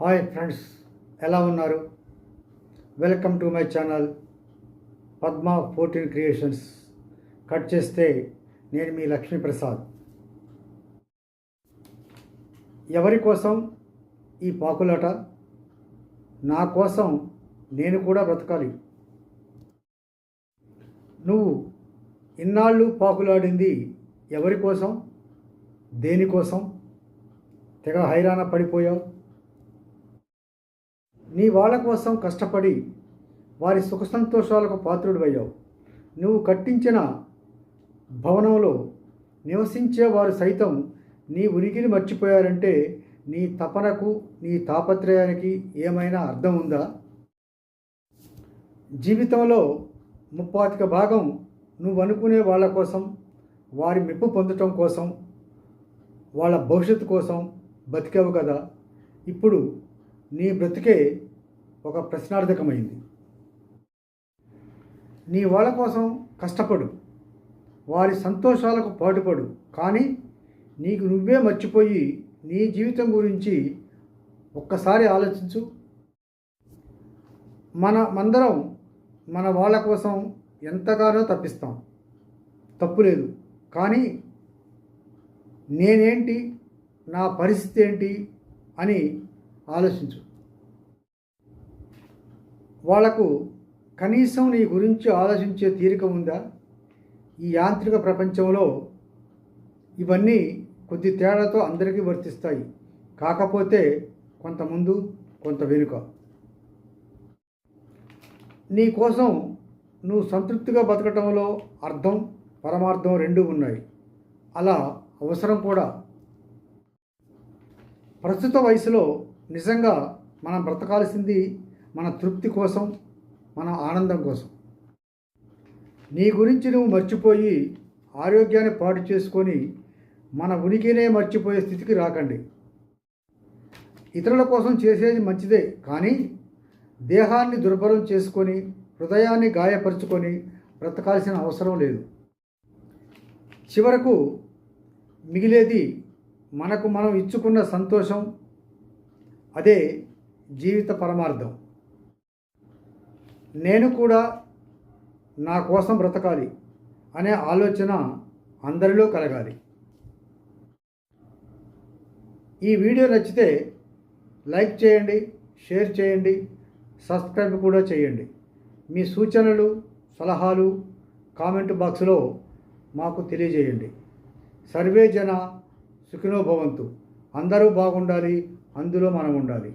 Hi friends, ఎలా ఉన్నారు? Welcome to my channel Padma 14 creations. Cut చేస్తే నేను మీ లక్ష్మీప్రసాద్. ఎవరి కోసం ఈ పాకులాట? నా కోసం నేను కూడా బ్రతకాలి. నువ్వు ఇన్నాళ్ళు పాకులాడింది ఎవరి కోసం, దేనికోసం? తెగ హైరాణ పడిపోయావు. నీ వాళ్ళ కోసం కష్టపడి వారి సుఖ సంతోషాలకు పాత్రుడివయ్యావు. నువ్వు కట్టించిన భవనంలో నివసించే వారు సైతం నీ ఉనికిని మర్చిపోయారంటే నీ తపనకు, నీ తాపత్రయానికి ఏమైనా అర్థం ఉందా? జీవితంలో 35% నువ్వు అనుకునే వాళ్ళ కోసం, వారి మెప్పు పొందటం కోసం, వాళ్ళ భవిష్యత్తు కోసం బతికావు కదా. ఇప్పుడు నీ బ్రతికే ఒక ప్రశ్నార్థకమైంది. నీ వాళ్ళ కోసం కష్టపడు, వారి సంతోషాలకు పాటుపడు, కానీ నీకు నువ్వే మర్చిపోయి నీ జీవితం గురించి ఒక్కసారి ఆలోచించు. మనమందరం మన వాళ్ళ కోసం ఎంతగానో తప్పిస్తాం, తప్పులేదు. కానీ నేనేంటి, నా పరిస్థితి ఏంటి అని ఆలోచించు. వాళ్లకు కనీసం నీ గురించి ఆలోచించే తీరిక ఉందా? ఈ యాంత్రిక ప్రపంచంలో ఇవన్నీ కొద్ది తేడాతో అందరికీ వర్తిస్తాయి. కాకపోతే కొంత ముందు, కొంత వెనుక. నీ కోసం నువ్వు సంతృప్తిగా బతకటంలో అర్థం, పరమార్థం రెండూ ఉన్నాయి. అలా అవసరం కూడా. ప్రస్తుత వయసులో నిజంగా మనం బ్రతకాల్సింది మన తృప్తి కోసం, మన ఆనందం కోసం. నీ గురించి నువ్వు మర్చిపోయి ఆరోగ్యాన్ని పాడు చేసుకొని మన ఉనికినే మర్చిపోయే స్థితికి రాకండి. ఇతరుల కోసం చేసేది మంచిదే, కానీ దేహాన్ని దుర్బలం చేసుకొని, హృదయాన్ని గాయపరుచుకొని బ్రతకాల్సిన అవసరం లేదు. చివరకు మిగిలేది మనకు మనం ఇచ్చుకున్న సంతోషం. అదే జీవిత పరమార్థం. నేను కూడా నా కోసం బ్రతకాలి అనే ఆలోచన అందరిలో కలగాలి. ఈ వీడియో నచ్చితే లైక్ చేయండి, షేర్ చేయండి, సబ్స్క్రైబ్ కూడా చేయండి. మీ సూచనలు, సలహాలు కామెంట్ బాక్స్లో మాకు తెలియజేయండి. సర్వే జన సుఖినో భవంతు. అందరూ బాగుండాలి, అందులో మనం ఉండాలి.